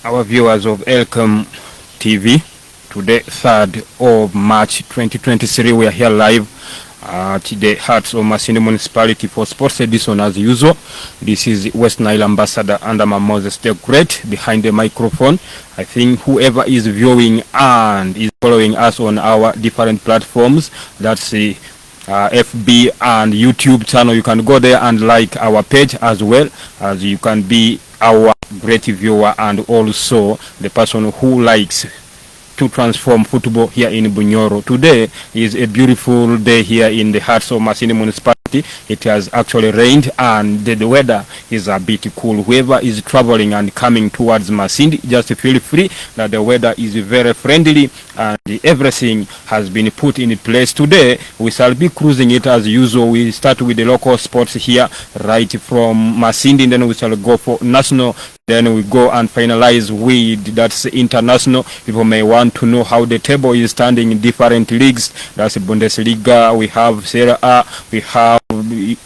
our viewers of Elkem TV. Today, 3rd of March 2023, we are here live at the hearts of Masindi Municipality for Sports Edition as usual. This is West Nile Ambassador Andama Moses the Great behind the microphone. I think whoever is viewing and is following us on our different platforms, that's the FB and YouTube channel, you can go there and like our page as well, as you can be our great viewer and also the person who likes to transform football here in Bunyoro. Today is a beautiful day here in the hearts of Masindi Municipality. It has actually rained and the weather is a bit cool. Whoever is traveling and coming towards Masindi, just feel free that the weather is very friendly and everything has been put in place. Today we shall be cruising it as usual. We start with the local sports here right from Masindi, then we shall go for national. Then we go and finalize with that's international. People may want to know how the table is standing in different leagues. That's Bundesliga, we have Serie A, we have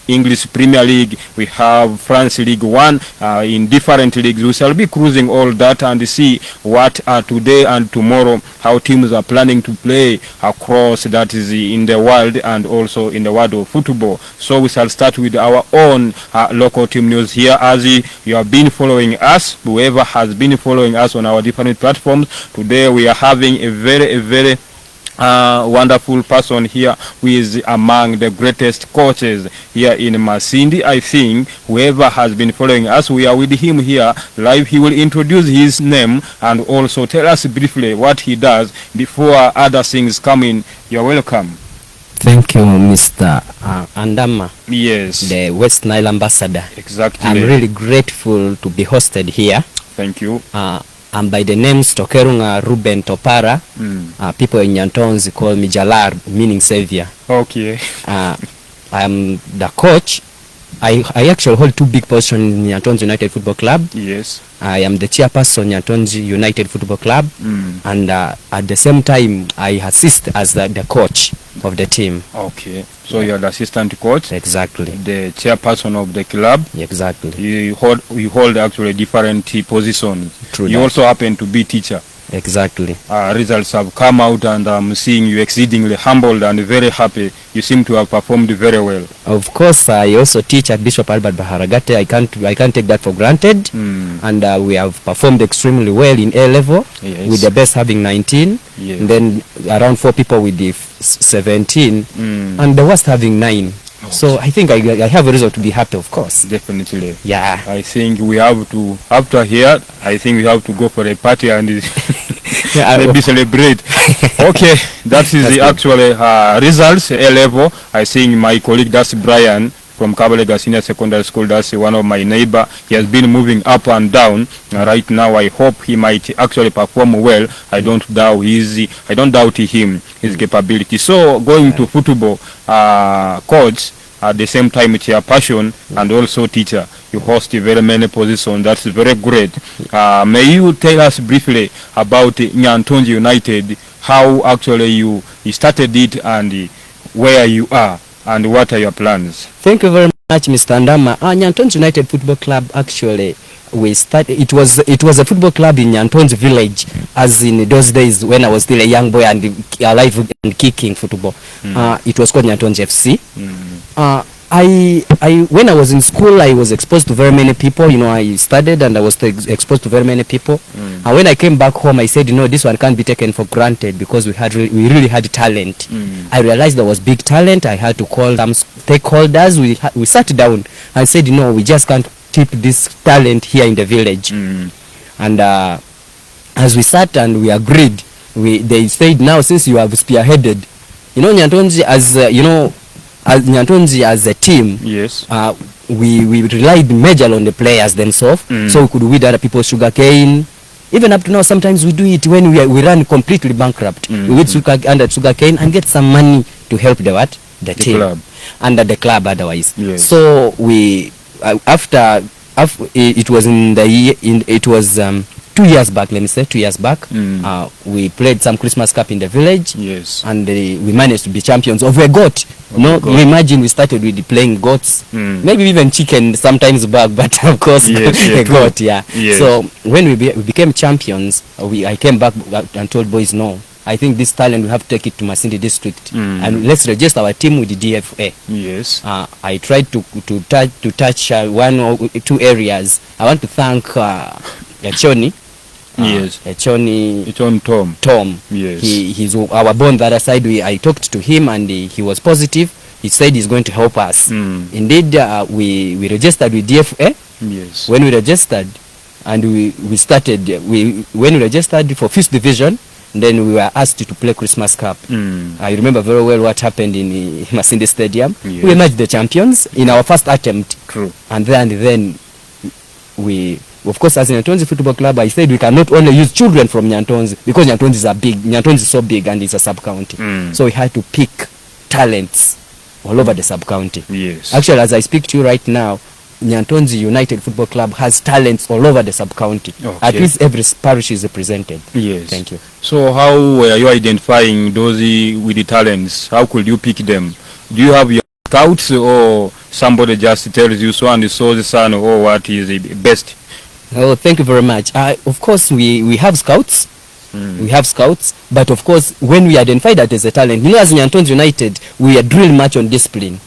English Premier League, we have France League 1. In different leagues, we shall be cruising all that and see what today and tomorrow, how teams are planning to play across that is in the world and also in the world of football. So we shall start with our own local team news here. As you have been following us, whoever has been following us on our different platforms, today we are having a very wonderful person here who is among the greatest coaches here in Masindi. I think whoever has been following us, we are with him here live. He will introduce his name and also tell us briefly what he does before other things come in. You're welcome. Thank you, Mr. Andama. Yes. The West Nile Ambassador. Exactly. I'm really grateful to be hosted here. Thank you. I'm by the name Stokerunga Ruben Topara. People in Nyantonzi call me Jalar, meaning savior. Okay. I'm the coach. I actually hold two big positions in Nyantonzi United Football Club. Yes. I am the chairperson of Nyantonzi United Football Club. And at the same time, I assist as the coach of the team. Okay. So you're the assistant coach? Exactly. The chairperson of the club? Exactly. You hold actually different positions. True. You also happen to be teacher. Exactly. Results have come out and I'm seeing you exceedingly humbled and very happy. You seem to have performed very well. Of course, I also teach at Bishop Albert Baharagate. I can't take that for granted. And we have performed extremely well in A level, with the best having 19, and then around 4 people with the 17, and the worst having 9. So I think I have a reason to be happy, of course. Definitely. Yeah. I think we have to, after here, I think we have to go for a party and maybe celebrate. Okay, that is the actual results, A level. I think my colleague, that's Brian from Kabalega Senior Secondary School, that's one of my neighbor. He has been moving up and down. Right now, I hope he might actually perform well. I don't doubt him, his capability. So going to football, coach, at the same time it's your passion and also teacher. You host very many positions. That's very great. May you tell us briefly about Nyantonzi United, how actually you started it and where you are and what are your plans? Thank you very much, Mr. Andama. Nyantonzi United Football Club, actually, we started. It was a football club in Nyantonzi village, as in those days when I was still a young boy and alive and kicking football. It was called Nyantonzi FC. When I was in school, I was exposed to very many people. You know, I studied and I was exposed to very many people. And when I came back home, I said, this one can't be taken for granted because we really had talent. I realized there was big talent. I had to call them stakeholders. We sat down and said, we just can't keep this talent here in the village. And as we sat and we agreed, they said, now since you have spearheaded, Nyantonzi as Nyantonzi as a team, yes, we relied majorly on the players themselves, so we could weed other people's sugarcane. Even up to now, sometimes we do it when we run completely bankrupt. We weed sugarcane and get some money to help the team club. Under the club otherwise. Yes. So we after it was in the year, it was 2 years back, let me say 2 years back, we played some Christmas Cup in the village. Yes. And we managed to be champions of a goat. You imagine we started with playing goats, maybe even chicken sometimes back, but of course a goat, yeah. Yes. So when we became champions, I came back and told boys, no, I think this talent we have to take it to Masindi district and let's register our team with the DFA. Yes. I tried to touch one or two areas. I want to thank Echoni. Yes. Echoni Tom. Yes. He's our bond the other side. I talked to him and he was positive. He said he's going to help us. Indeed, we registered with DFA. Yes. When we registered and we started, when we registered for 5th division, then we were asked to play Christmas Cup. I remember very well what happened in Masindi Stadium. Yes. We emerged the champions in our first attempt. True. And then we, of course, as Nyantonzi Football Club, I said we cannot only use children from Nyantonzi because Nyantonzi are big. Nyantonzi is so big and it's a sub-county. So we had to pick talents all over the sub-county. Yes. Actually, as I speak to you right now, Nyantonzi United Football Club has talents all over the sub-county. Okay. At least every parish is represented. Yes. Thank you. So how were you identifying those with the talents? How could you pick them? Do you have your scouts or somebody just tells you so and so the son or what is the best? Oh, thank you very much. Of course, we have scouts. We have scouts, but of course, when we identify that as a talent, you know, as Nyantonzi United, we are drill much on discipline.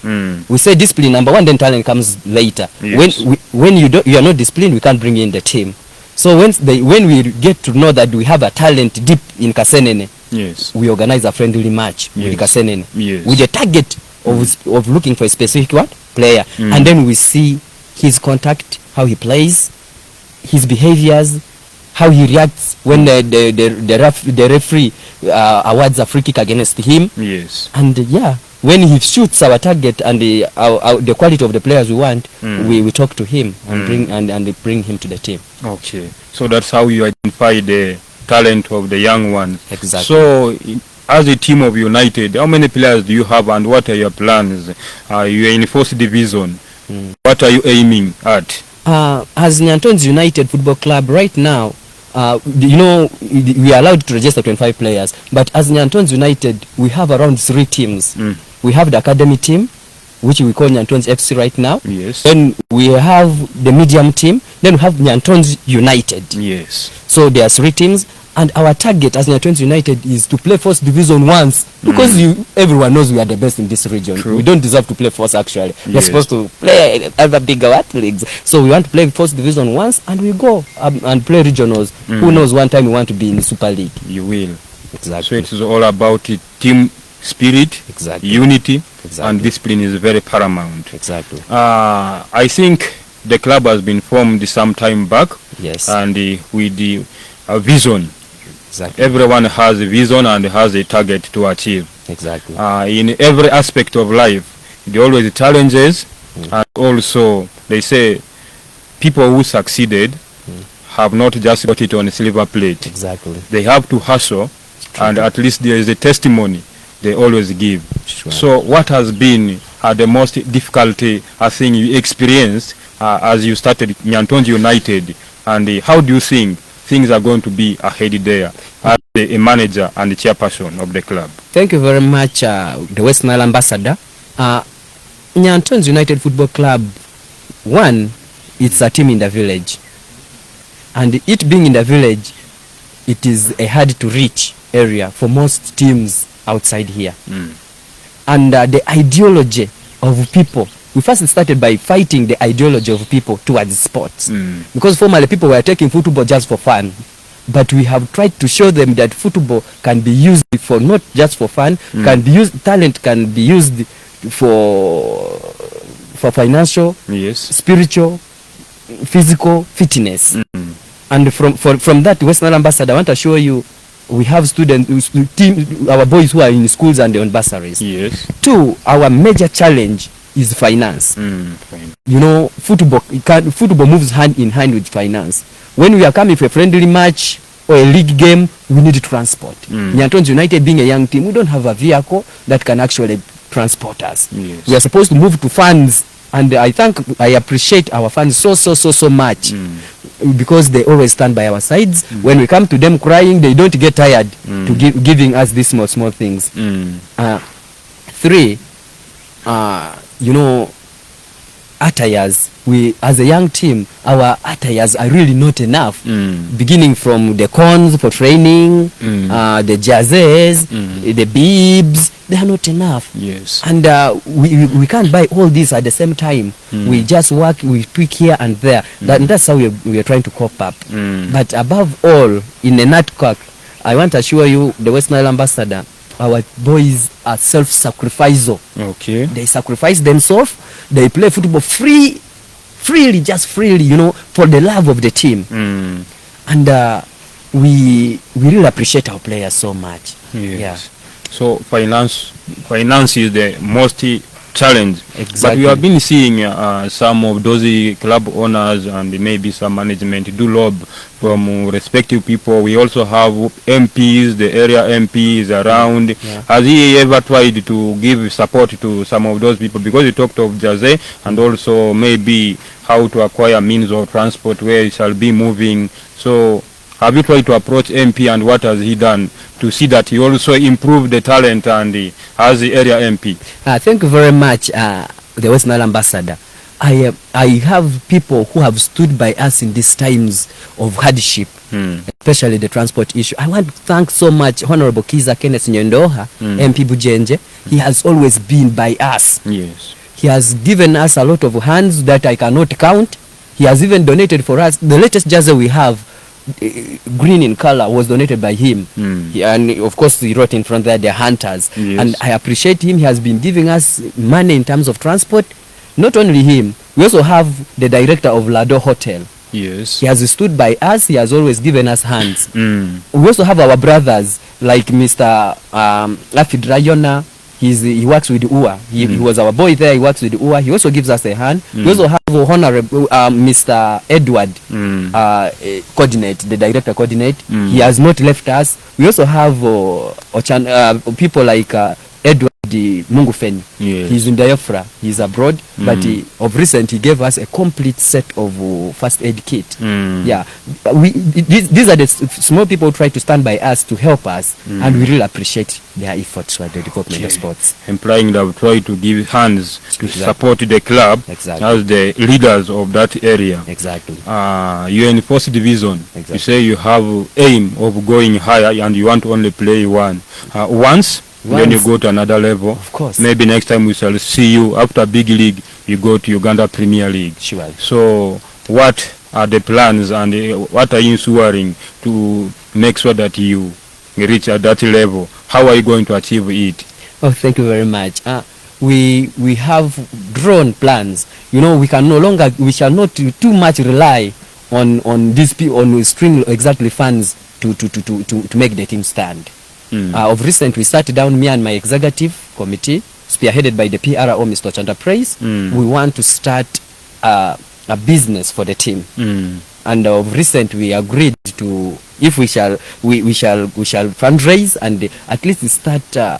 We say discipline number one, then talent comes later. Yes. When you are not disciplined, we can't bring in the team. So when we get to know that we have a talent deep in Kasenene, yes, we organize a friendly match with Kasenene, with the target of looking for a specific player, and then we see his contact, how he plays, his behaviors, how he reacts when the referee awards a free kick against him. Yes. And when he shoots our target and the quality of the players we want, we talk to him and bring him to the team. Okay. So that's how you identify the talent of the young ones. Exactly. So as a team of United, how many players do you have and what are your plans? You are in 4th division. What are you aiming at? As Nyantonzi United Football Club right now, you know, we are allowed to register 25 players, but as Nyantonzi United, we have around 3 teams. We have the academy team, which we call Nyantonzi FC right now. Yes. Then we have the medium team. Then we have Nyantonzi United. Yes. So there are 3 teams, and our target as Nyantonzi United is to play 1st division once, because everyone knows we are the best in this region. True. We don't deserve to play 1st actually. Yes. We're supposed to play other bigger leagues. So we want to play 1st division once, and we go and play regionals. Who knows, one time we want to be in the Super League. You will. Exactly. So it is all about team spirit, unity, and discipline is very paramount. Exactly. I think the club has been formed some time back. Yes. And with the vision. Exactly. Everyone has a vision and has a target to achieve. Exactly. In every aspect of life, there are always challenges, and also they say people who succeeded have not just got it on a silver plate. Exactly. They have to hustle, and at least there is a testimony they always give. Sure. So what has been the most difficult thing you experienced as you started Nyantonzi United, and how do you think things are going to be ahead there as a manager and the chairperson of the club? Thank you very much, the West Nile ambassador. Nyantonzi United Football Club, one, it's a team in the village, and it being in the village, it is a hard to reach area for most teams outside here. And the ideology of people, we first started by fighting the ideology of people towards sports, because formerly people were taking football just for fun, but we have tried to show them that football can be used for not just for fun, can be used, talent can be used for financial, spiritual, physical fitness. And from that, West Nile ambassador, I want to show you we have students, our boys who are in schools and on bursaries. Yes. 2, our major challenge is finance. You know, football moves hand in hand with finance. When we are coming for a friendly match or a league game, we need transport. Nyantonzi United being a young team, we don't have a vehicle that can actually transport us. Yes. We are supposed to move to funds And I appreciate our fans so much, because they always stand by our sides. When we come to them crying, they don't get tired to giving us these small things. 3, you know, attires. We, as a young team, our attires are really not enough. Beginning from the cones for training, the jerseys, the bibs, they are not enough. Yes. And we can't buy all these at the same time. We just work, we tweak here and there. That's how we are trying to cope up. But above all, in a nutcrack, I want to assure you, the West Nile ambassador, our boys are self-sacrificial. Okay. They sacrifice themselves. They play football freely, just freely, you know, for the love of the team. And we really appreciate our players so much. Yes. Yeah. So finance is the most challenge. Exactly. But we have been seeing some of those club owners and maybe some management do lob from respective people. We also have MPs, the area MPs around. Yeah. Has he ever tried to give support to some of those people? Because you talked of Jose and also maybe how to acquire means of transport where he shall be moving. So have you tried to approach MP, and what has he done to see that he also improved the talent and as the area MP? Thank you very much, the West Nile ambassador. I have people who have stood by us in these times of hardship, especially the transport issue. I want to thank so much Honorable Kiza Kenneth Nyendoha, MP Bujenje. He has always been by us. Yes. He has given us a lot of hands that I cannot count. He has even donated for us. The latest jersey we have, green in color, was donated by him. And of course he wrote in front there, the hunters. Yes. And I appreciate him. He has been giving us money in terms of transport. Not only him, we also have the director of Lado Hotel. Yes. He has stood by us. He has always given us hands. We also have our brothers like Mr. Afid Rayona. He works with UA. He was our boy there. He works with UA. He also gives us a hand. We also have Honorable Mr. Edward Coordinate, the director Coordinate. He has not left us. We also have people like Edward Mungufeni. Yes. He's in Diaphra. He's abroad. But of recent, he gave us a complete set of first aid kit. Yeah. These are the small people who try to stand by us to help us. And we really appreciate their efforts for the development of sports. Implying that we try to give hands to support the club as the leaders of that area. Exactly. You're in first division. You say you have aim of going higher and you want to only play once. Then you go to another level. Of course. Maybe next time we shall see you after big league, you go to Uganda Premier League. Sure. So what are the plans and what are you ensuring to make sure that you reach at that level? How are you going to achieve it? Oh, thank you very much. We have drawn plans. You know, we shall not too much rely on these people, on string exactly funds to make the team stand. Of recent, we sat down, me and my executive committee, spearheaded by the PRO, Mr. Chanda Praise. We want to start a business for the team. And of recent, we agreed to, if we shall fundraise and at least start a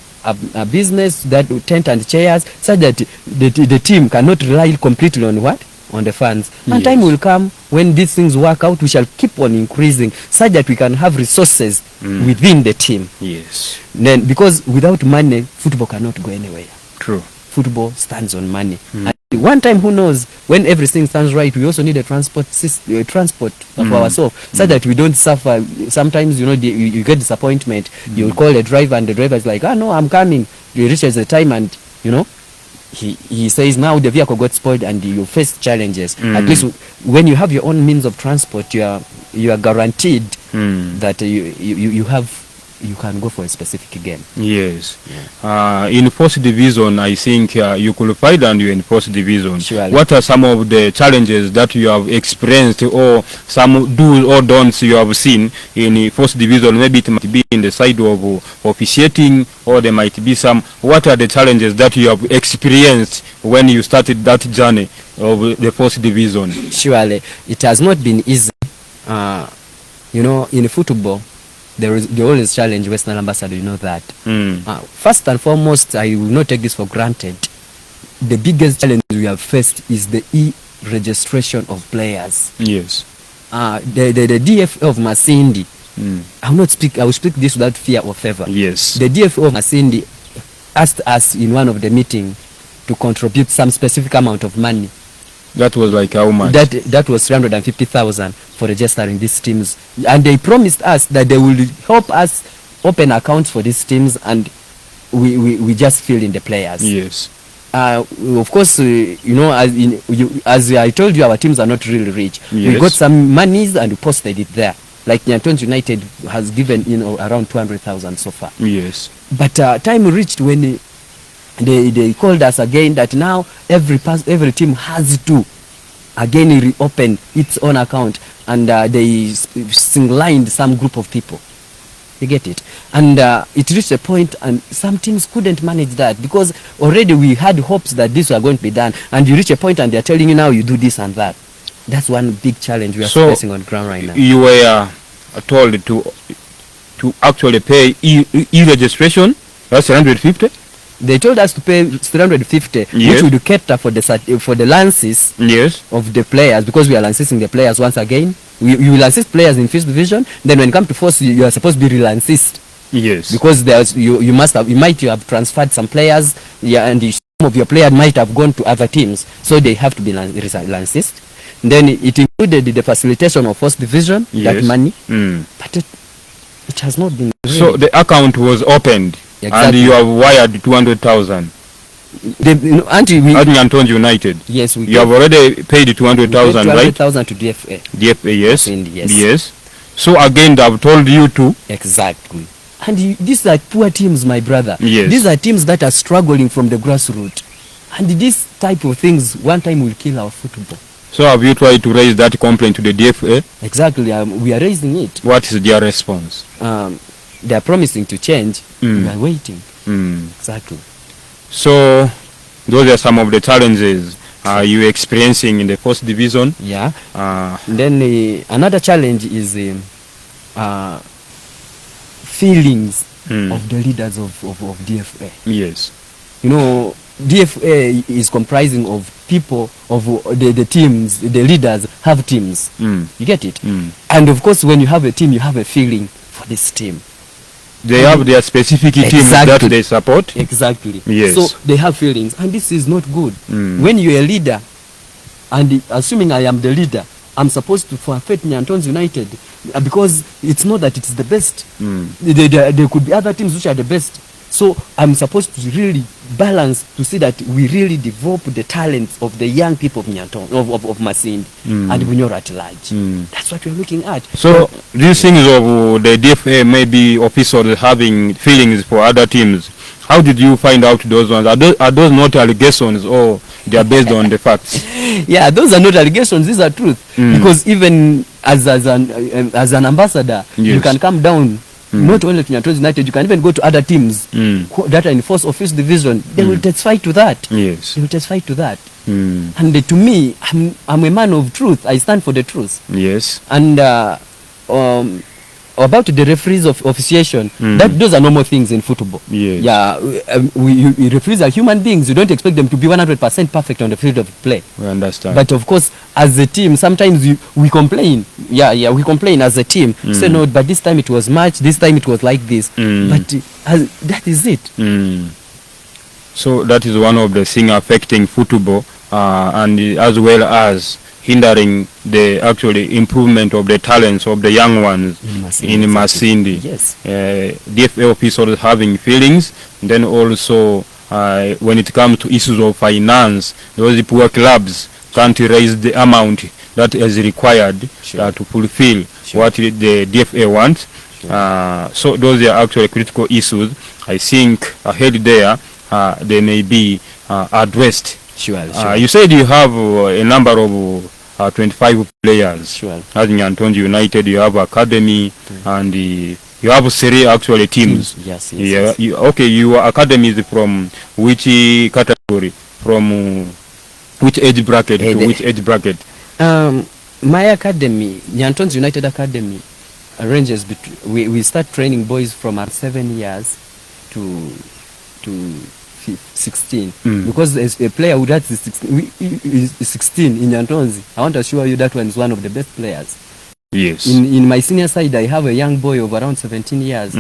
business that tent and chairs, so that the team cannot rely completely on what? On the funds. And time will come when these things work out, we shall keep on increasing so that we can have resources within the team. Yes. Then, because without money, football cannot go anywhere. True. Football stands on money. And one time, who knows, when everything stands right, we also need a transport for ourselves, so that we don't suffer. Sometimes, you know, you get disappointment. You call a driver and the driver is like, no, I'm coming. You reaches the time and, you know, he says now the vehicle got spoiled and you face challenges. At least when you have your own means of transport, you are guaranteed that you can go for a specific game. Yes. In first division, I think you qualified and you're in first division. Surely. What are some of the challenges that you have experienced, or some do's or don'ts you have seen in first division? Maybe it might be in the side of officiating, or there might be some. What are the challenges that you have experienced when you started that journey of the first division? Surely, it has not been easy. You know, in football, there always challenge, Western ambassador, you know that. First and foremost, I will not take this for granted. the biggest challenge we have faced is the e-registration of players. Yes. The DFA of Masindi, I will speak this without fear or favor. Yes. The DFA of Masindi asked us in one of the meetings to contribute some specific amount of money. That was like how much? That was 350,000 for registering these teams, and they promised us that they will help us open accounts for these teams, and we just fill in the players. Yes. Of course, as I told you, our teams are not really rich. Yes. We got some monies and we posted it there. Like Nyanton's United has given around 200,000 so far. Yes. But time reached when they called us again that now every team has to again reopen its own account, and they singlined some group of people. You get it? And it reached a point and some teams couldn't manage that, because already we had hopes that this was going to be done, and you reach a point and they're telling you now you do this and that. That's one big challenge we are facing on ground right now. You were told to actually pay e-registration. That's 150. They told us to pay 350, yes, which would cater for the lances, yes, of the players, because we are lancing the players once again. We will assist players in first division. Then when it comes to first, you are supposed to be relanced. Yes. Because you might have transferred some players, and some of your players might have gone to other teams, so they have to be relanced. Then it included the facilitation of first division, yes, that money, but it has not been. Really. So the account was opened, exactly, and you have wired 200,000. Anton United. Yes, we. You have already paid 200,000, right? 200,000 to DFA. DFA, yes. Yes. Yes. So again, they have told you to. Exactly. And these are poor teams, my brother. Yes. These are teams that are struggling from the grassroots, and this type of things one time will kill our football. So have you tried to raise that complaint to the DFA? Exactly. We are raising it. What is their response? They are promising to change. We are waiting. Exactly. So those are some of the challenges you experiencing in the first division. Yeah. Then another challenge is feelings of the leaders of DFA. Yes. DFA is comprising of people of the teams. The leaders have teams. You get it? And of course, when you have a team, you have a feeling for this team. They have their specific teams that they support. Exactly. Yes. So they have feelings, and this is not good. When you're a leader, and assuming I am the leader, I'm supposed to forfeit Nyanton's United because it's not that it's the best. There could be other teams which are the best. So I'm supposed to really balance to see that we really develop the talents of the young people of Nyanton, of Masindi and bunyoro at large. That's what we're looking at. So these things of the DFA, maybe officials having feelings for other teams, how did you find out those ones? Are those not allegations, or they are based on the facts? Yeah, those are not allegations. These are truth. Because even as an ambassador, yes, you can come down. Not only to Nyanton's United, you can even go to other teams that are in first or fifth division. They will testify to that. Yes. They will testify to that. And to me, I'm a man of truth. I stand for the truth. Yes. And about the referees of officiation, those are normal things in football. Yes. Yeah, referees are human beings. You don't expect them to be 100% perfect on the field of play. We understand. But of course, as a team, sometimes we complain. Yeah, we complain as a team. Say no, but this time it was match. This time it was like this. But that is it. So that is one of the things affecting football, and as well as hindering the actually improvement of the talents of the young ones in Masindi. Yes. DFA officials having feelings, then also when it comes to issues of finance, those poor clubs can't raise the amount that is required to fulfill what the DFA wants. So those are actually critical issues. I think ahead there they may be addressed. Sure. You said you have a number of 25 players. Sure. As in Nyanton's United, you have academy, and you have 3 actually teams. Yes. Your academy is from which category? From which age bracket to which age bracket? My academy, Nyanton's United Academy, ranges between. We start training boys from our 7 years to 16 because as a player who that's 16 in Nyantonzi, I want to assure you that one is one of the best players. Yes. In my senior side, I have a young boy of around 17 years.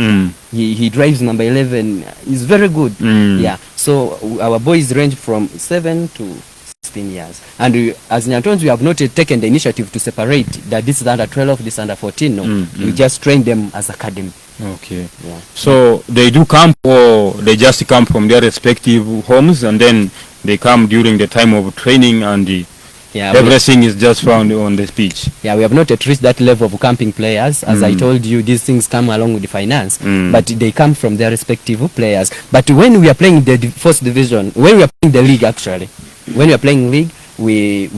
He drives number 11. He's very good. Yeah. So our boys range from 7 to 16 years. And as Nyantonzi, we have not taken the initiative to separate that this is under 12, this is under 14. No, we just train them as academy. Okay. Yeah. So they do camp, or they just come from their respective homes and then they come during the time of training and everything is just found on the pitch. Yeah, we have not yet reached that level of camping players. As I told you, these things come along with the finance, but they come from their respective players. But when we are playing the first division, when we are playing the league actually, when we are playing league, we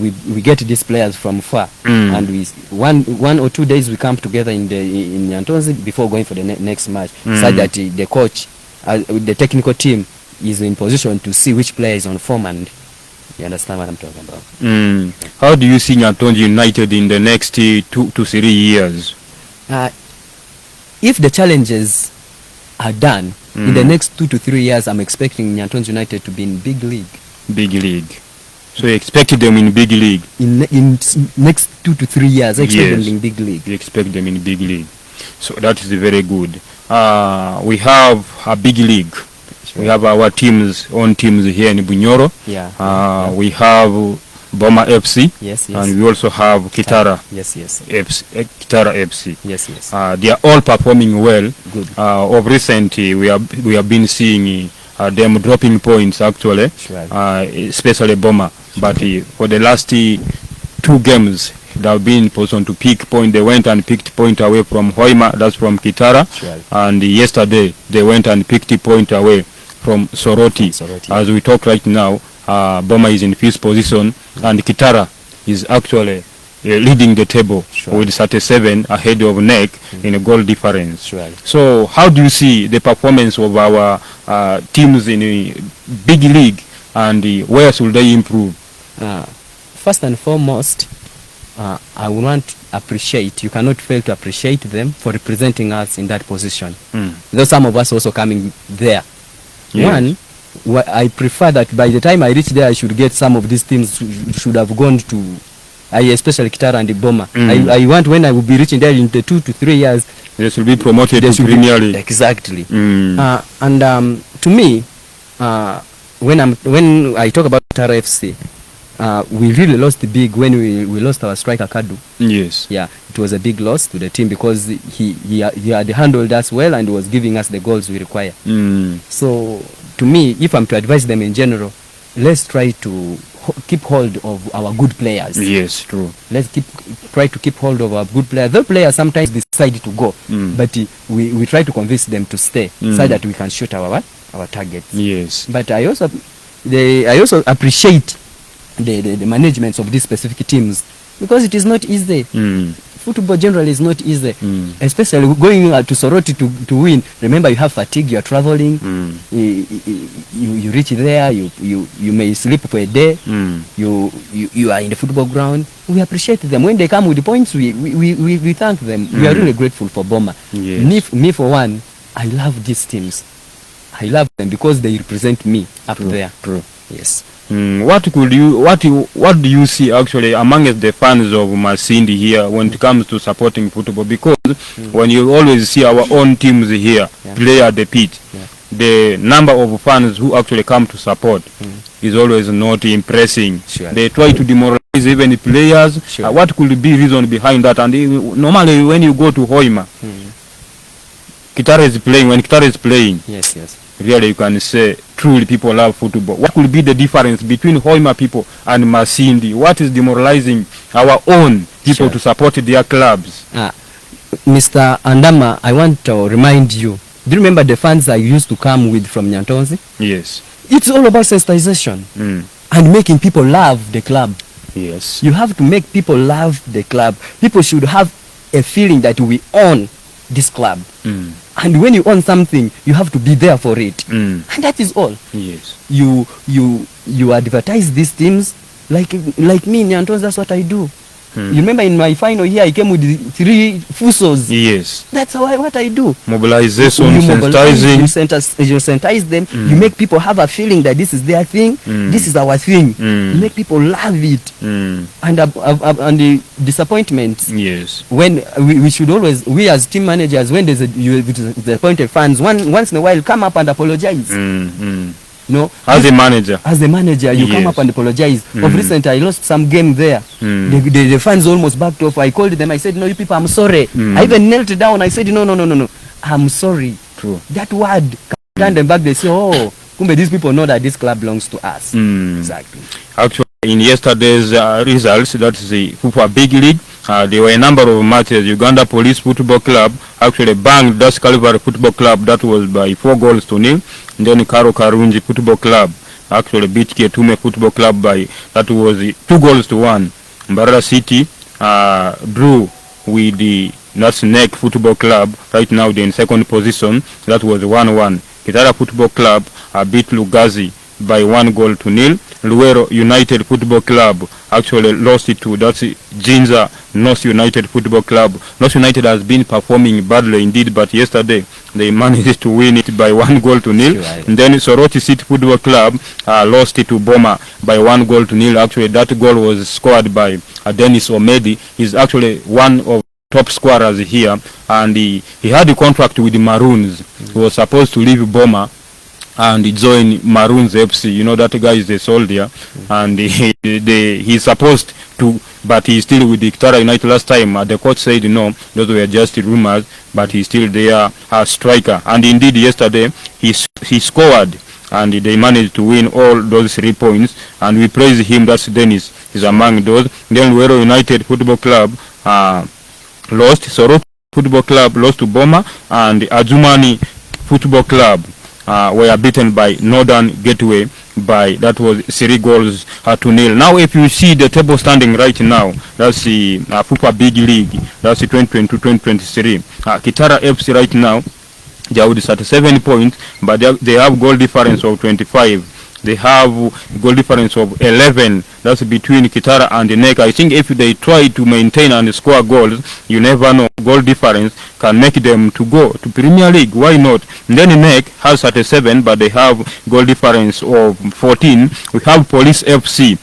get these players from far, and we one or 2 days we camp together in Nyantonzi before going for the next match, so that the coach, the technical team, is in position to see which player is on form, and you understand what I'm talking about. How do you see Nyantonzi United in the next 2 to 3 years? If the challenges are done in the next 2 to 3 years, I'm expecting Nyantonzi United to be in big league. Big league. So you expect them in big league? In next 2 to 3 years, I expect them in big league. You expect them in big league. So that is very good. We have a big league. We have our own teams here in Bunyoro. We have Boma FC. Yes. And we also have Kitara. Yes. FC, Kitara FC. Yes. They are all performing well. Good. Of recently, we have been seeing them dropping points actually, especially Boma. But for the last 2 games, they have been in position to pick point. They went and picked point away from Hoima, that's from Kitara. And yesterday, they went and picked a point away from Soroti. As we talk right now, Boma is in 5th position, and Kitara is actually leading the table with 37 ahead of NEC in a goal difference. So how do you see the performance of our teams in a big league, and where should they improve? First and foremost, I want to appreciate, you cannot fail to appreciate them for representing us in that position. Though some of us also coming there. One, I prefer that by the time I reach there, I should get some of these teams should have gone to, especially Kitara and Boma. I want, when I will be reaching there in the 2 to 3 years, they should be promoted to Premier League. Exactly. And to me, when I talk about Kitara FC, we really lost the big when we lost our striker Kadu. Yes. Yeah, it was a big loss to the team because he had handled us well and was giving us the goals we require. So to me, if I'm to advise them in general, let's try to keep hold of our good players. Yes, true. Let's try to keep hold of our good players. The players sometimes decide to go, but we try to convince them to stay so that we can shoot our targets. Yes. But I also appreciate the management of these specific teams, because it is not easy. Football generally is not easy, especially going to Soroti to win. Remember, you have fatigue, you are traveling, you reach there, you may sleep for a day, you are in the football ground. We appreciate them. When they come with the points, we thank them. We are really grateful for Boma. Me for one, I love these teams. I love them because they represent me up there. True. Yes. What do you see actually among the fans of Masindi here when it comes to supporting football? Because when you always see our own teams here play at the pitch, the number of fans who actually come to support is always not impressing. They try to demoralize even the players. What could be reason behind that? And normally when you go to Hoima, Kitara is playing. When Kitara is playing, really you can say truly people love football. What could be the difference between Hoima people and Masindi? What is demoralizing our own people to support their clubs? Mr. Andama, I want to remind you, do you remember the fans I used to come with from Nyantonzi? Yes. It's all about sensitization and making people love the club. Yes. You have to make people love the club. People should have a feeling that we own this club. And when you own something, you have to be there for it. And that is all. Yes. You advertise these teams like me in Nyantonzi, that's what I do. You remember in my final here, I came with the 3 fusos. Yes. That's what I do. Mobilization, You sensitizing. you sensitize them. You make people have a feeling that this is their thing. This is our thing. You make people love it. And the disappointments. Yes. When we should always, we as team managers, when there's disappointed fans, once in a while come up and apologize. No, as a manager, you come up and apologize. Of recent, I lost some game there. The fans almost backed off. I called them. I said, no, you people, I'm sorry. I even knelt down. I said, no, I'm sorry. True. That word turned them back. They say, oh, kumbe, these people know that this club belongs to us. Exactly. Actually, in yesterday's results, that's the Football Big League. There were a number of matches. Uganda Police Football Club actually banged Das Calvary Football Club. That was by 4-0. And then Karo Karunji Football Club actually beat Kietume Football Club by, that was 2-1. Mbarara City drew with the Neck Football Club. Right now they're in second position. That was 1-1. Kitara Football Club beat Lugazi by 1-0. Luero United Football Club actually lost it to, that's Jinza North United Football Club. North United has been performing badly indeed, but yesterday they managed to win it by 1-0. Right. And then Soroti City Football Club lost it to Boma by 1-0. Actually, that goal was scored by Dennis Omedi. He's actually one of top scorers here, and he had a contract with the Maroons. He was supposed to leave Boma and join Maroons FC. You know, that guy is a soldier, and he's supposed to, but he's still with the Kitara United. Last time the coach said no, those were just rumors, but he's still there as striker. And indeed yesterday he scored, and they managed to win all those 3 points, and we praise him. That's Dennis is among those. Then Luero United Football Club lost. Soroti Football Club lost to Boma, and Ajumani Football Club were beaten by Northern Gateway by, that was 3-0. Now if you see the table standing right now, that's the Football Big League, that's the 2022-2023. Kitara FC right now, they are with 37 points, but they have goal difference of 25. They have goal difference of 11. That's between Kitara and the Neck. I think if they try to maintain and score goals, you never know. Goal difference can make them to go to Premier League. Why not? And then the Neck has 37, but they have goal difference of 14. We have Police FC.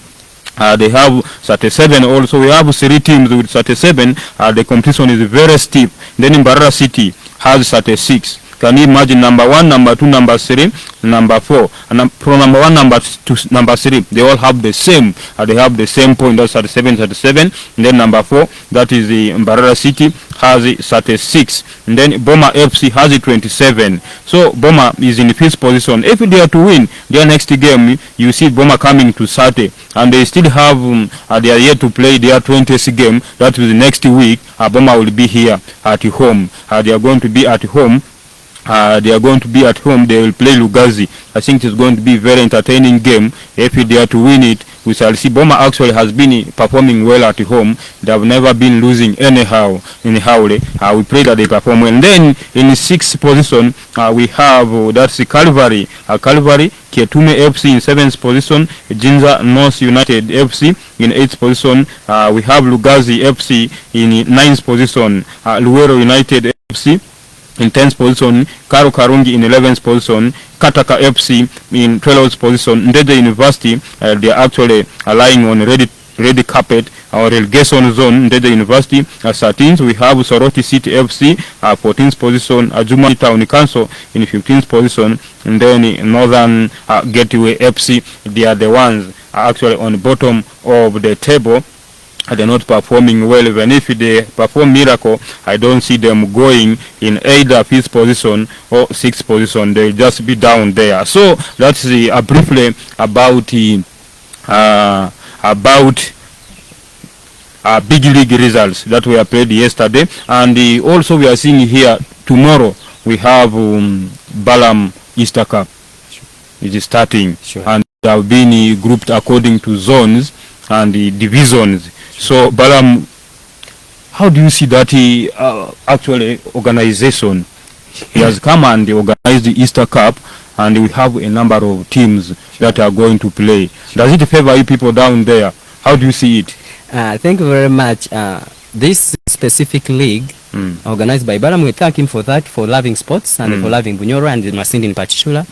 They have 37 also. We have 3 teams with 37. The competition is very steep. Then Mbarara City has 36. Can you imagine number 1, number 2, number 3, number 4, and from number 1, number 2, number 3, they all have the same. They have the same point. That's 37. And then number 4, that is the Mbarara City, has 36. And then Boma FC has 27. So Boma is in 5th position. If they are to win their next game, you see Boma coming to Sate, and they still have they are yet to play their 20th game. That is next week. Boma will be here at home. They are going to be at home. They will play Lugazi. I think it's going to be a very entertaining game. If they are to win it, we shall see. Boma actually has been performing well at home. They have never been losing anyhow. We pray that they perform well. And then in 6th position, we have that's the Calvary. Kietume FC in 7th position. Jinza North United FC in 8th position. We have Lugazi FC in 9th position. Luero United FC in 10th position, Karo Karungi in 11th position, Kataka FC in 12th position. Ndede University, they are actually lying on ready carpet or relegation zone. Ndede University 13th. We have Soroti City FC 14th position, Ajumani Town Council in 15th position, and then Northern Gateway FC. They are the ones actually on the bottom of the table. They're not performing well. Even if they perform miracle, I don't see them going in either 5th position or 6th position. They'll just be down there. So that's briefly about big league results that were played yesterday. And also we are seeing here tomorrow we have Balam Easter Cup. It is starting. Sure. And they have been grouped according to zones and the divisions. So Balam, how do you see that actually organization? He has come and they organized the Easter Cup, and we have a number of teams that are going to play. Does it favor you people down there? How do you see it? Thank you very much. This specific league organized by Balam, we thank him for that, for loving sports and for loving Bunyoro and Masindi in particular.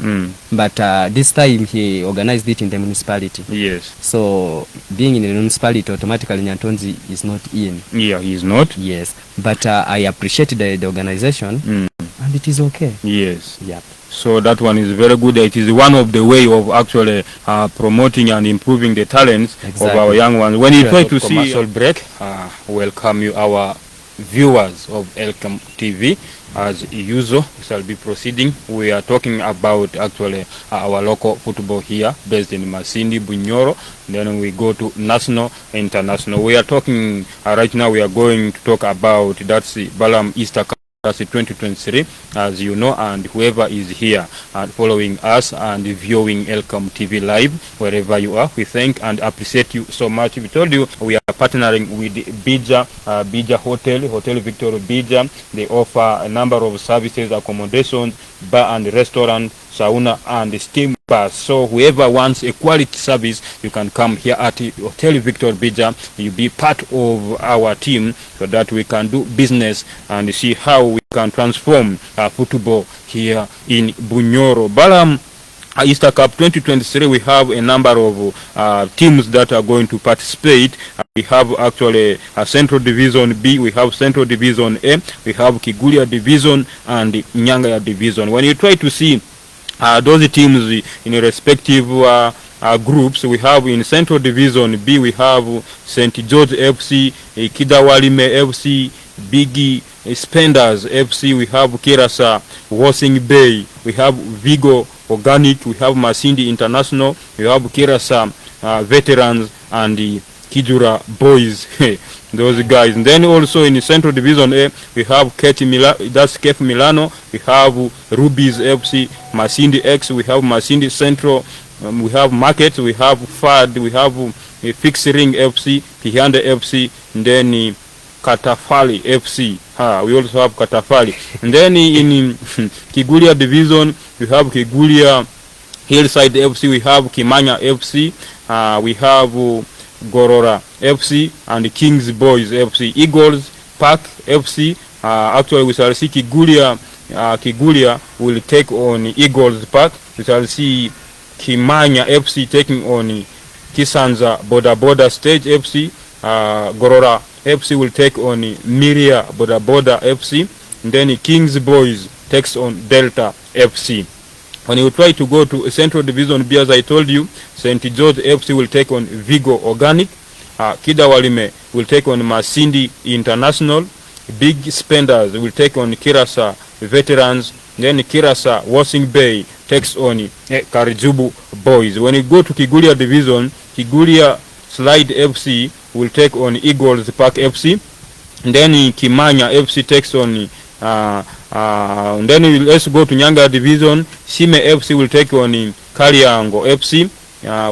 But this time he organized it in the municipality. Yes. So being in the municipality, automatically Nyantonzi is not in. Yeah, he is not. Yes. But I appreciate the organization and it is okay. Yes. Yeah. So that one is very good. It is one of the way of actually promoting and improving the talents of our young ones. When you try to see commercial break, welcome you our viewers of Elkem TV. As usual, we shall be proceeding. We are talking about actually our local football here, based in Masindi, Bunyoro. Then we go to national, international. We are talking right now. We are going to talk about that's the Balam Easter Cup. That's 2023, as you know, and whoever is here and following us and viewing Elkem TV live, wherever you are, we thank and appreciate you so much. We told you we are partnering with Bija Hotel Victor Bija. They offer a number of services, accommodations, bar and restaurant, sauna and steam bars. So whoever wants a quality service, you can come here at Hotel Victor Bija. You be part of our team so that we can do business and see how we can transform football here in Bunyoro. Balam Easter Cup 2023, we have a number of teams that are going to participate. We have actually a Central Division B, we have Central Division A, we have Kigulia Division and Nyanga Division. When you try to see those teams in respective groups, we have in Central Division B, we have St. George FC, Kidawalime FC, Biggie Spenders FC, we have Kirasa, Washing Bay, we have Vigo Organic, we have Masindi International, we have Kirasa Veterans and the Kijura Boys. Those guys. And then also in the Central Division A, we have that's Kef Milano, we have Rubies FC, Masindi X, we have Masindi Central, we have Market, we have FAD, we have Fix Ring FC, Kihanda FC, and then Katafali FC. We also have Katafali. And then in Kigulia Division, we have Kigulia Hillside FC, we have Kimanya FC, we have Gorora FC and Kings Boys FC. Eagles Park FC, actually we shall see Kigulia will take on Eagles Park. We shall see Kimanya FC taking on Kisanza Boda Stage FC. Gorora FC will take on Miria Boda FC. And then Kings Boys takes on Delta FC. When you try to go to Central Division B, as I told you, St. George FC will take on Vigo Organic. Kidawalime will take on Masindi International. Big Spenders will take on Kirasa Veterans. Then Kirasa Washing Bay takes on Karijubu Boys. When you go to Kigulia Division, Kigulia Slide FC will take on Eagles Park FC. And then Kimanya FC takes on and then let's go to Nyanga Division. Sime FC will take on Kaliango FC.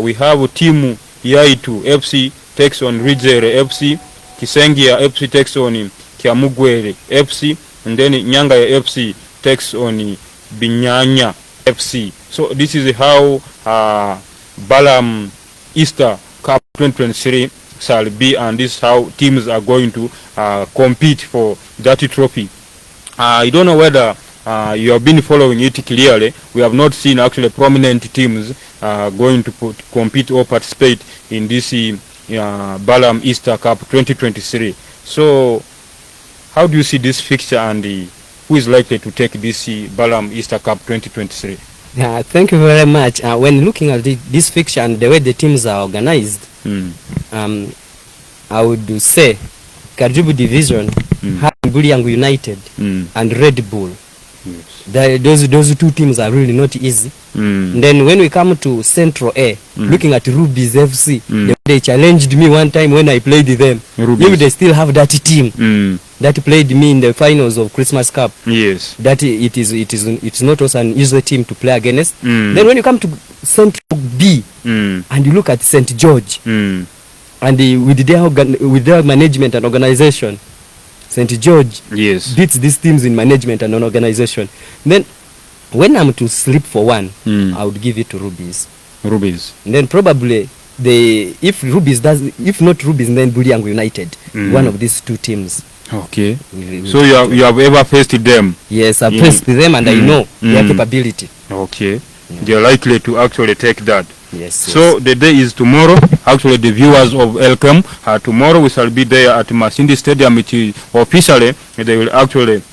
We have Timu Yaitu FC takes on Rijere FC. Kisengia FC takes on Kiamugwere FC. And then Nyanga FC takes on Binyanya FC. So this is how Balam Easter Cup 2023 shall be, and this is how teams are going to compete for that trophy. I don't know whether you have been following it clearly. We have not seen actually prominent teams going to compete or participate in this Balam Easter Cup 2023. So how do you see this fixture, and who is likely to take this Balam Easter Cup 2023? Thank you very much. When looking at this fixture and the way the teams are organized, I would say Karijubu Division, Buliangu United and Red Bull. Yes. Those two teams are really not easy. Then when we come to Central A, looking at Rubies FC, they challenged me one time when I played them. Maybe they still have that team that played me in the finals of Christmas Cup. Yes. That it's not also an easy team to play against. Then when you come to Central B and you look at St. George and with their management and organization, St. George beats these teams in management and on organization. Then when I'm to sleep for one, I would give it to Rubies. And then probably if not Rubies, then Bulyango United, one of these two teams. Okay. So you have ever faced them? Yes, I've faced them, and I know their capability. Okay. They're likely to actually take that. Yes. So the day is tomorrow. Actually, the viewers of Elkem, tomorrow we shall be there at Masindi Stadium, which is officially they will actually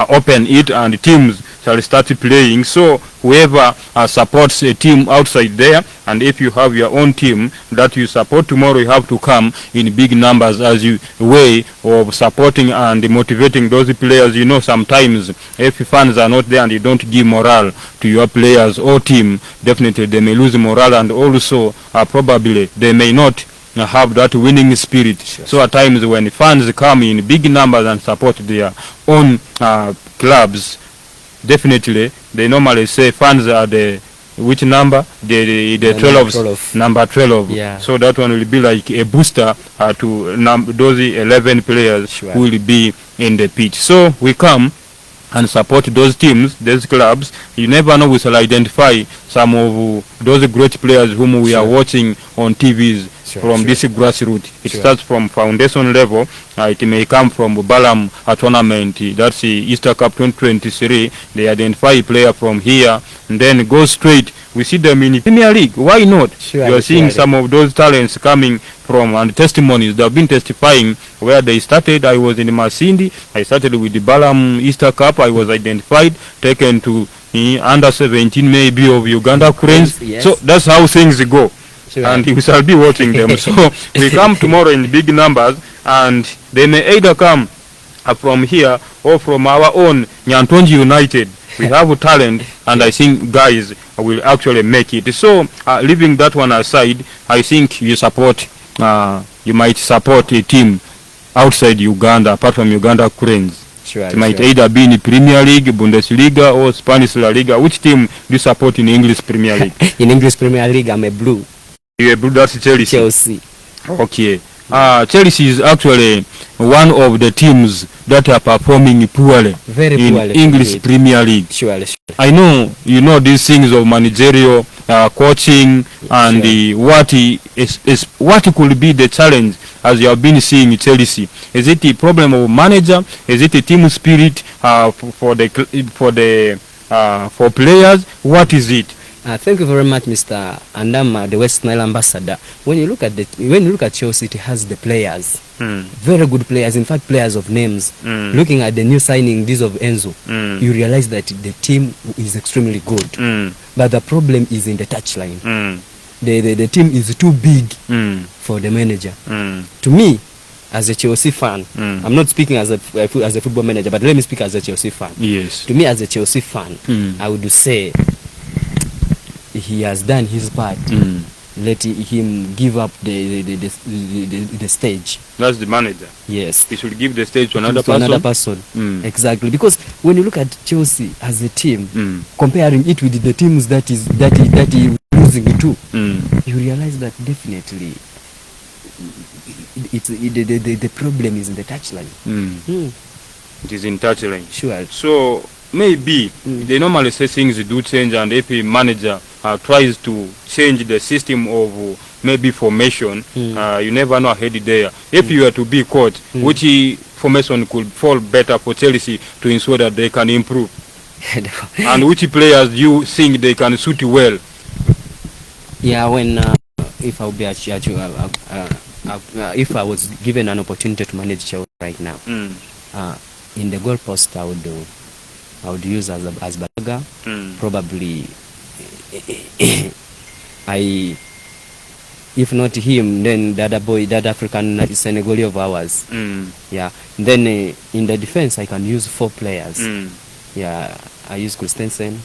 open it, and teams shall start playing. So whoever supports a team outside there, and if you have your own team that you support tomorrow, you have to come in big numbers as a way of supporting and motivating those players. You know, sometimes if fans are not there and you don't give morale to your players or team, definitely they may lose morale, and also probably they may not have that winning spirit. Sure. So at times when fans come in big numbers and support their own clubs, definitely they normally say fans are the which number? The 12, number 12. Yeah. So that one will be like a booster to those 11 players. Sure. Who will be in the pitch. So we come and support those teams, those clubs. You never know, we shall identify some of those great players whom we are watching on TVs. From this grassroots. It starts from foundation level. It may come from Balam tournament. That's the Easter Cup 2023. They identify a player from here and then go straight. We see them in the Premier League. Why not? You are seeing some of those talents coming from, and testimonies. They have been testifying where they started. I was in Masindi. I started with the Balam Easter Cup. I was identified, taken to under 17 maybe of Uganda Cranes. Yes. So that's how things go. And we shall be watching them. So we come tomorrow in big numbers, and they may either come from here or from our own Nyantonji United. We have talent, and I think guys will actually make it. So leaving that one aside, I think you might support a team outside Uganda, apart from Uganda Cranes. It might either be in the Premier League, Bundesliga, or Spanish La Liga. Which team do you support in English Premier League? In English Premier League, I'm a blue. You're a blue, that's Chelsea. Chelsea. Okay. Chelsea is actually one of the teams that are performing poorly. Very in poorly. English Premier League. Surely. I know you know these things of managerial coaching and what could be the challenge as you have been seeing Chelsea. Is it the problem of manager? Is it a team spirit for players? What is it? Thank you very much, Mr. Andama, the West Nile ambassador. When you look at Chelsea, it has the players, very good players. In fact, players of names. Looking at the new signing, this of Enzo, you realize that the team is extremely good. But the problem is in the touchline. The team is too big for the manager. To me, as a Chelsea fan, I'm not speaking as a football manager, but let me speak as a Chelsea fan. Yes. To me, as a Chelsea fan, I would say he has done his part. Let him give up the stage. That's the manager. Yes. He should give the stage to another person. Exactly. Because when you look at Chelsea as a team, comparing it with the teams that he losing to, you realize that definitely the problem is in the touchline. It is in touchline. Sure. So maybe they normally say things do change, and if a manager tries to change the system of maybe formation, you never know ahead there. If you are to be coach, which formation could fall better for Chelsea to ensure that they can improve? And which players you think they can suit well? Yeah, when if I would be if I was given an opportunity to manage Chelsea right now, in the goal post I would use as Balaga. Probably if not him, then the other boy, that African Senegalese of ours. Yeah. Then in the defense I can use 4 players. Yeah, I use Christensen,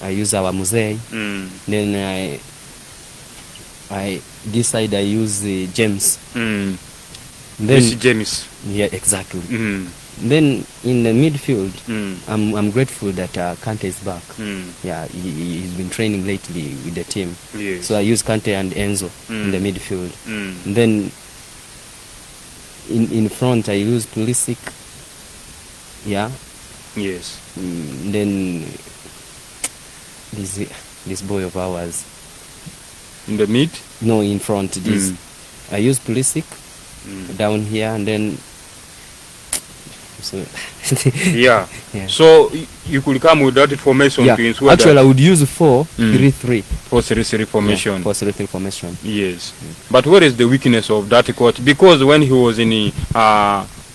I use our Musei. Then I this side I use James. Then James. Yeah, exactly. Then in the midfield, I'm grateful that Kante is back. Yeah, he's been training lately with the team. Yes. So I use Kante and Enzo in the midfield. Then in front I use Pulisic. Yeah. Yes. Then this boy of ours. In the mid? No, in front. This I use Pulisic down here, and then so yeah. Yeah. So you could come with that formation to ensure actually that I would use 4-3-3. 4-3-3 formation. 4-3-3 formation. Yes. But what is the weakness of that coach? Because when he was in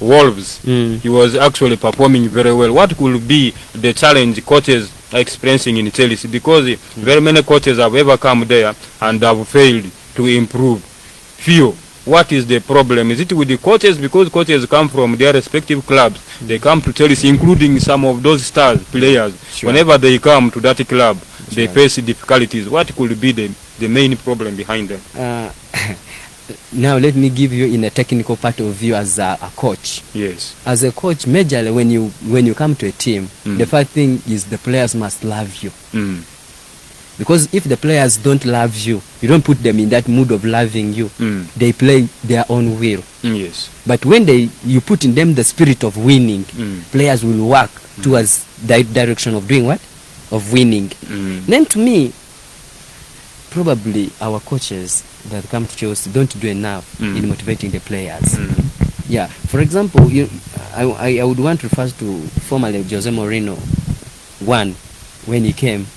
Wolves, he was actually performing very well. What could be the challenge coaches are experiencing in Chelsea? Because very many coaches have ever come there and have failed to improve. Few. What is the problem? Is it with the coaches? Because coaches come from their respective clubs. They come to Chelsea, including some of those stars players. Sure. Whenever they come to that club, they face difficulties. What could be the main problem behind them? Now let me give you in a technical part of view as a coach. Yes. As a coach, majorly when you come to a team, the first thing is the players must love you. Because if the players don't love you, you don't put them in that mood of loving you. They play their own will. Yes. But when you put in them the spirit of winning, players will work towards that direction of doing what? Of winning. Then to me, probably our coaches that come to Chelsea don't do enough in motivating the players. Yeah. For example, I would want to refer to formerly Jose Mourinho. When he came,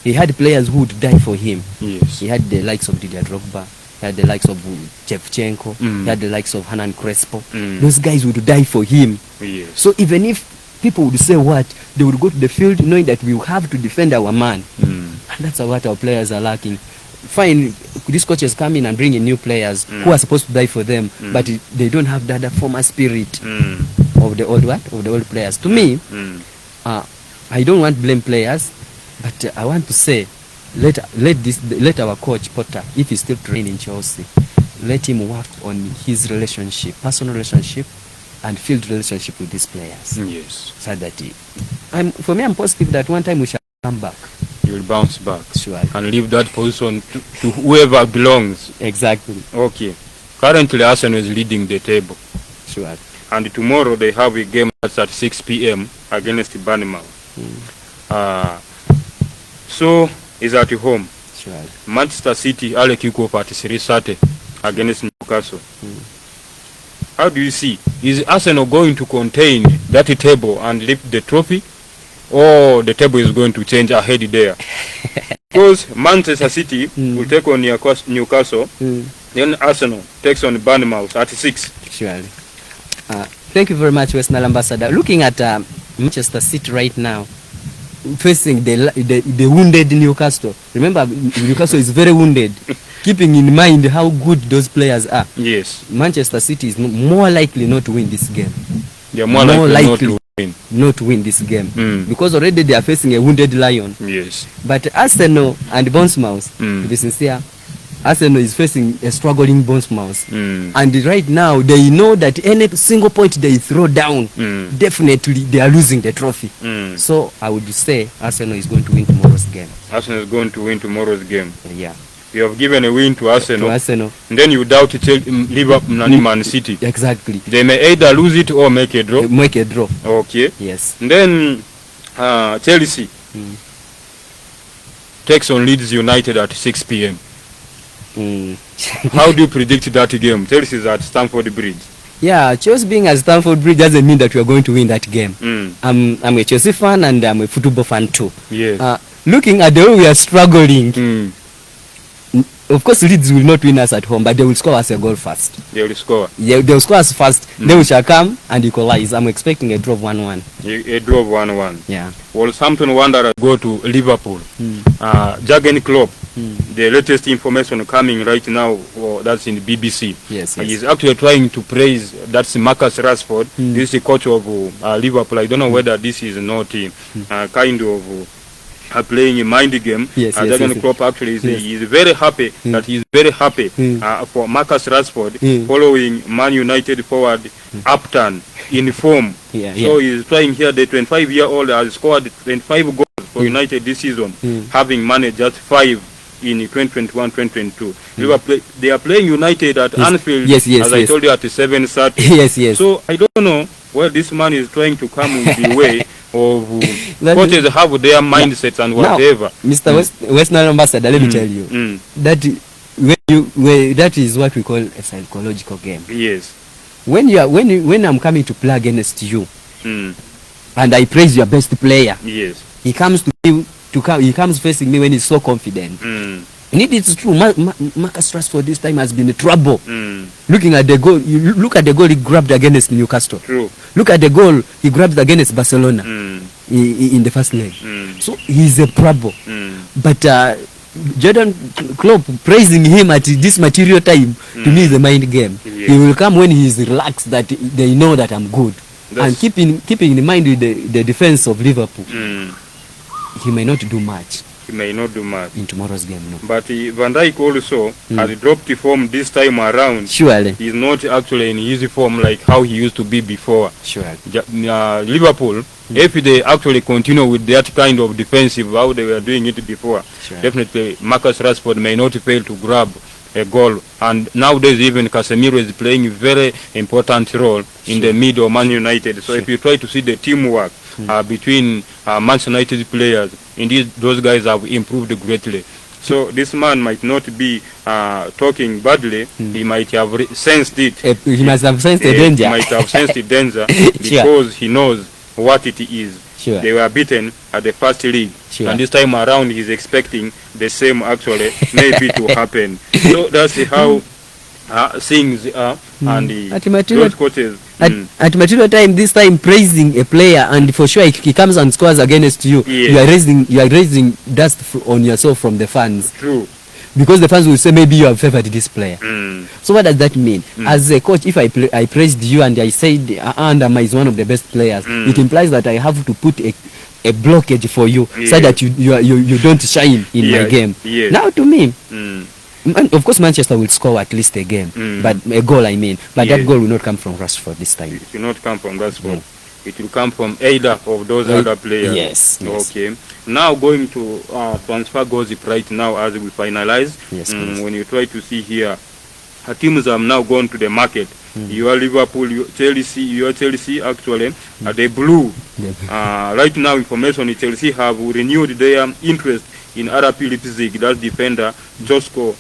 he had players who would die for him. Yes. He had the likes of Didier Drogba, he had the likes of Shevchenko, he had the likes of Hernan Crespo. Those guys would die for him. Yes. So even if people would say what, they would go to the field knowing that we have to defend our man. And that's what our players are lacking. Fine, these coaches come in and bring in new players who are supposed to die for them, but they don't have that former spirit of the old of the old players. To me, I don't want to blame players, but I want to say, let our coach Potter, if he's still training Chelsea, let him work on his relationship, personal relationship, and field relationship with these players. Yes. So that for me, I'm positive that one time we shall come back. You will bounce back. Sure. And leave that position to whoever belongs. Exactly. Okay. Currently, Arsenal is leading the table. Sure. And tomorrow they have a game that's at 6 p.m. against Bournemouth. So is at home. Sure. Manchester City early kick-off at 3:30 against Newcastle. How do you see? Is Arsenal going to contain that table and lift the trophy, or the table is going to change ahead there? Because Manchester City will take on Newcastle, then Arsenal takes on Bournemouth at 6. Surely. Thank you very much, Western Ambassador. Looking at Manchester City right now, facing the wounded Newcastle. Remember, Newcastle is very wounded. Keeping in mind how good those players are. Yes. Manchester City is more likely not to win this game. They are more likely not to win this game. Because already they are facing a wounded Lion. Yes. But Arsenal and Bournemouth, to be sincere, Arsenal is facing a struggling Bournemouth. And right now, they know that any single point they throw down, definitely they are losing the trophy. So I would say Arsenal is going to win tomorrow's game. Arsenal is going to win tomorrow's game. Yeah. You have given a win to Arsenal. To Arsenal. And then you doubt Liverpool and Man City. Exactly. They may either lose it or make a draw. Make a draw. Okay. Yes. And then Chelsea takes on Leeds United at 6 p.m. How do you predict that game? Chelsea is at Stamford Bridge. Yeah, Chelsea being at Stamford Bridge doesn't mean that we are going to win that game. I'm a Chelsea fan and I'm a football fan too. Yes. Looking at the way we are struggling, of course Leeds will not win us at home, but they will score us a goal first. They will score. Yeah, they will score us first. Then we shall come and equalize. I'm expecting a draw of 1-1. A draw of 1-1. Yeah. Wolverhampton Wanderers go to Liverpool. Jurgen Klopp, the latest information coming right now, that's in the BBC. Yes. He's actually trying to praise, that's Marcus Rashford. This is the coach of Liverpool. I don't know whether this is not kind of playing a mind game. Jurgen Klopp actually is very happy that he's very happy for Marcus Rashford following Man United forward Upton in form. So he's trying here. The 25-year-old has scored 25 goals for United this season, having managed just 5 in 2021-2022. They are playing United at Anfield, as I told you, at 7:30. So I don't know where this man is trying to come with the way of coaches have their mindsets and whatever. Now, Mr. Western Ambassador, let me tell you that that is what we call a psychological game. Yes. When I'm coming to play against you, and I praise your best player, yes, he comes to me he comes facing me when he's so confident. Indeed, it's true. Marcus Rashford this time has been in trouble. Looking at the goal, you look at the goal he grabbed against Newcastle. True. Look at the goal he grabbed against Barcelona in the first leg. So he's a trouble. But Jordan Klopp praising him at this material time, to me is a mind game. Yes. He will come when he is relaxed, that they know that I'm good. And keeping in mind with the defense of Liverpool, he may not do much. He may not do much in tomorrow's game, no. But Van Dijk also has dropped the form this time around. Surely. He's not actually in his form like how he used to be before. Surely. Liverpool, if they actually continue with that kind of defensive, how they were doing it before, definitely Marcus Rashford may not fail to grab a goal. And nowadays even Casemiro is playing a very important role in the middle of Man United. So if you try to see the teamwork between Manchester United players, indeed those guys have improved greatly. So this man might not be talking badly. He might have sensed it. He must have sensed the danger. He might have sensed the danger because he knows what it is. They were beaten at the first league, and this time around he's expecting the same actually maybe to happen. So that's how things are. And those coaches at material time, this time praising a player, and for sure he comes and scores against you. Yes. You are raising dust on yourself from the fans. True. Because the fans will say maybe you have favored this player. So what does that mean? As a coach, if I praised you and I said Andama is one of the best players, it implies that I have to put a blockage for you so that you don't shine in my game. Now to me, of course Manchester will score at least a game, but a goal I mean. But that goal will not come from Rashford this time. It will not come from Rashford. It will come from either of those other players. Yes. Okay. Now going to transfer gossip right now as we finalize. Yes. When you try to see here, teams have now gone to the market. You are Liverpool, you are Chelsea actually. The blue. Right now information Chelsea have renewed their interest in RP Leipzig, that's defender Josko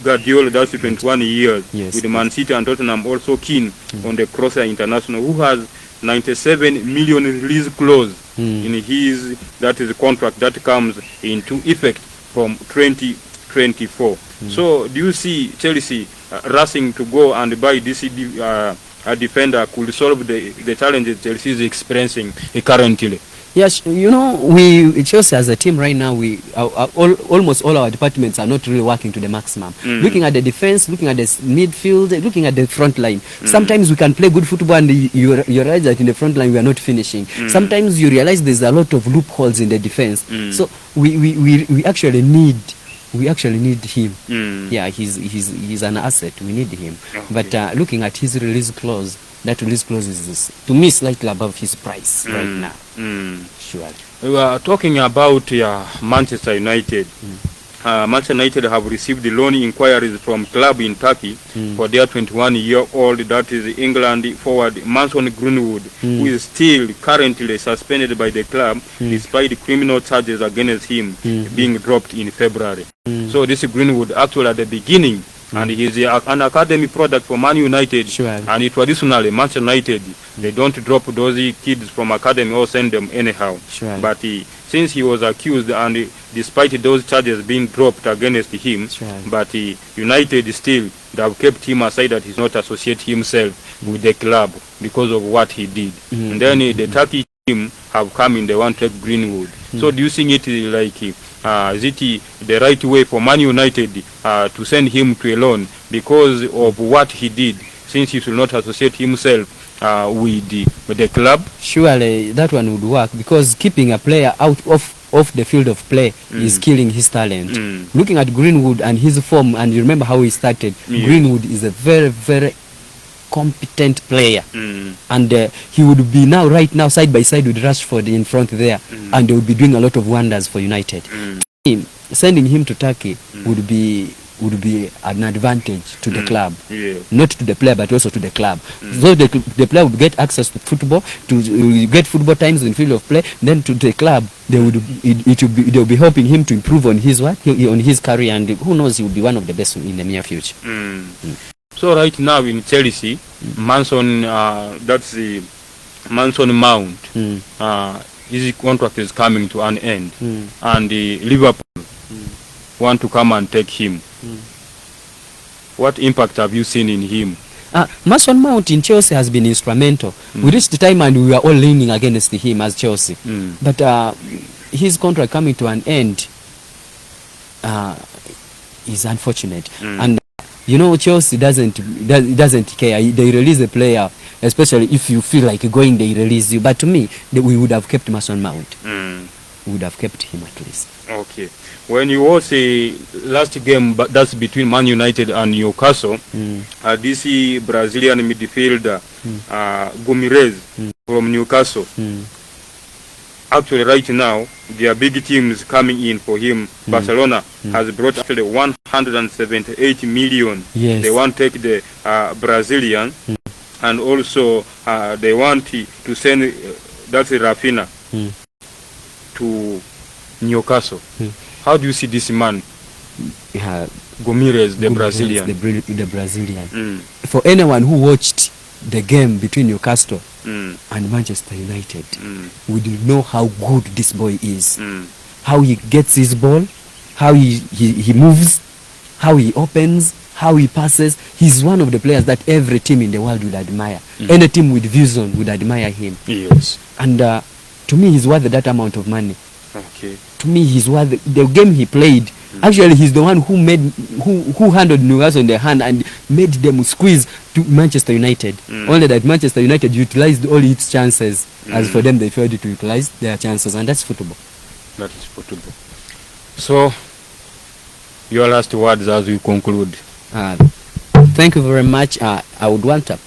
Guardiola, that's 21 years, with Man City and Tottenham also keen on the Croatia international, who has 97 million release clause in his contract that comes into effect from 2024. So do you see Chelsea rushing to go and buy this a defender could solve the challenges Chelsea is experiencing currently? Yes, Chelsea as a team right now, almost all our departments are not really working to the maximum. Looking at the defense, looking at the midfield, looking at the front line. Sometimes we can play good football and you realize that in the front line we are not finishing. Sometimes you realize there's a lot of loopholes in the defense. So we actually need him. Yeah, he's an asset. We need him. But looking at his release clause, that release clause is to me slightly above his price right now. Sure. We were talking about Manchester United. Manchester United have received the loan inquiries from club in Turkey for their 21-year-old, that is England forward Mason Greenwood, who is still currently suspended by the club despite the criminal charges against him being dropped in February. So this Greenwood actually at the beginning, and he's an academy product for Man United, and traditionally Manchester United, they don't drop those kids from academy or send them anyhow. But since he was accused and despite those charges being dropped against him, but United still, they have kept him aside that he's not associate himself with the club because of what he did. And then the Turkey team have come in, they want to take Greenwood. So do you think it is like is it the right way for Man United to send him to a loan because of what he did, since he should not associate himself with the club? Surely that one would work, because keeping a player out of the field of play is killing his talent. Looking at Greenwood and his form, and you remember how he started, Greenwood is a very, very competent player, and he would be right now side by side with Rashford in front there, and they would be doing a lot of wonders for United. Sending him to Turkey would be would be an advantage to the club. Yeah. Not to the player, but also to the club. So the player would get access to football, to get football times in field of play. Then to the club, they'll be helping him to improve on his work, on his career, and who knows, he will be one of the best in the near future. So right now in Chelsea, Mason, that's the Mason Mount. His contract is coming to an end, and Liverpool want to come and take him. What impact have you seen in him? Mason Mount in Chelsea has been instrumental. We reached the time and we were all leaning against him as Chelsea. But his contract coming to an end is unfortunate. And you know, Chelsea doesn't care. They release a player, especially if you feel like going, they release you. But to me, we would have kept Mason Mount. We would have kept him at least. Okay. When you watch the last game, but that's between Man United and Newcastle, this Brazilian midfielder, Gomes from Newcastle, actually right now, there are big teams coming in for him. Barcelona has brought actually 178 million. Yes. They want to take the Brazilian, and also they want to send that's Rafinha to Newcastle. How do you see this man, Gomes, the Brazilian? The Brazilian. For anyone who watched the game between Newcastle and Manchester United, we do know how good this boy is. How he gets his ball, how he moves, how he opens, how he passes. He's one of the players that every team in the world would admire. Any team with vision would admire him. Yes. And to me, he's worth that amount of money. Okay. To me, he's worth the game he played. Actually, he's the one who handled Newcastle in the hand and made them squeeze to Manchester United. Only that Manchester United utilized all its chances. As for them, they failed to utilize their chances, and that's football. That is football. So, your last words as we conclude. Thank you very much. I would want to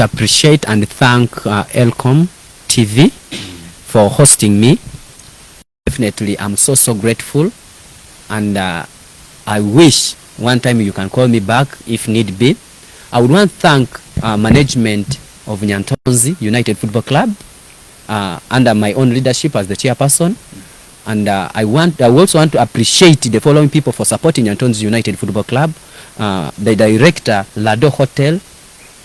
appreciate and thank Elcom TV for hosting me. Definitely, I'm so grateful, and I wish one time you can call me back if need be. I would want to thank management of Nyantonzi United Football Club under my own leadership as the chairperson, and I also want to appreciate the following people for supporting Nyantonzi United Football Club: the director, Lado Hotel,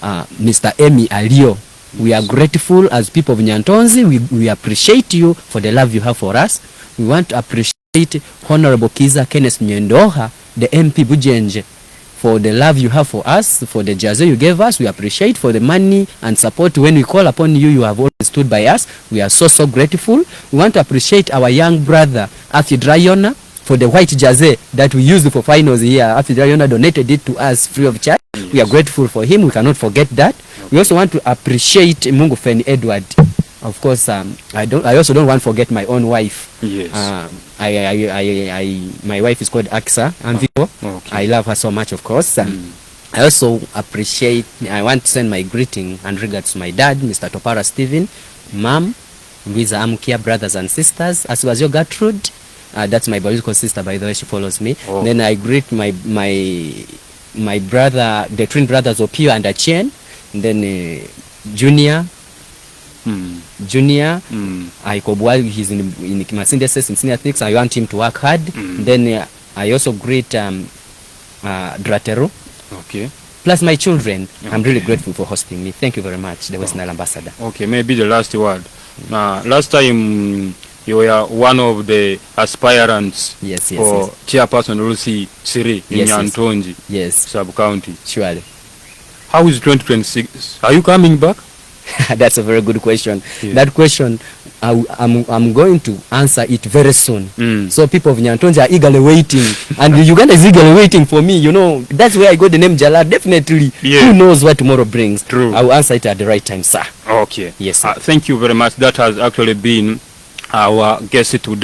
Mr. Emi Alio. We are grateful as people of Nyantonzi. We appreciate you for the love you have for us. We want to appreciate Honorable Kiza Kenneth Nyendoha, the MP Bujenje, for the love you have for us, for the jersey you gave us. We appreciate for the money and support. When we call upon you, you have always stood by us. We are so grateful. We want to appreciate our young brother, Afi Drayona, for the white jersey that we used for finals here. Afi Drayona donated it to us free of charge. Yes. We are grateful for him. We cannot forget that. Okay. We also want to appreciate Mungu Feni Edward. Of course, I also don't want to forget my own wife. Yes. My wife is called Aksa Anvivo. Okay. I love her so much, of course. I also appreciate, I want to send my greeting and regards to my dad, Mr. Topara Stephen, Mom, Luisa Amkia, brothers and sisters, as well as your Gertrude. That's my biological sister, by the way, she follows me. Oh. Then I greet my brother, the twin brothers Opio and Achien. Then Junior, I while he's in Masindese in senior ethics, I want him to work hard. Then I also greet Dratero. Okay. Plus my children. Okay. I'm really grateful for hosting me. Thank you very much, the West Nile Ambassador. Okay, maybe the last word. Last time you were one of the aspirants for chairperson Lucy Siri in Nyantonji sub-county. Surely. How is 2026? Are you coming back? That's a very good question. Yeah. That question, I'm going to answer it very soon. So people of Nyantonji are eagerly waiting. And Uganda is eagerly waiting for me. You know, that's where I got the name Jala. Definitely. Yeah. Who knows what tomorrow brings? True. I will answer it at the right time, sir. Okay. Yes, sir. Thank you very much. That has actually been our guest today.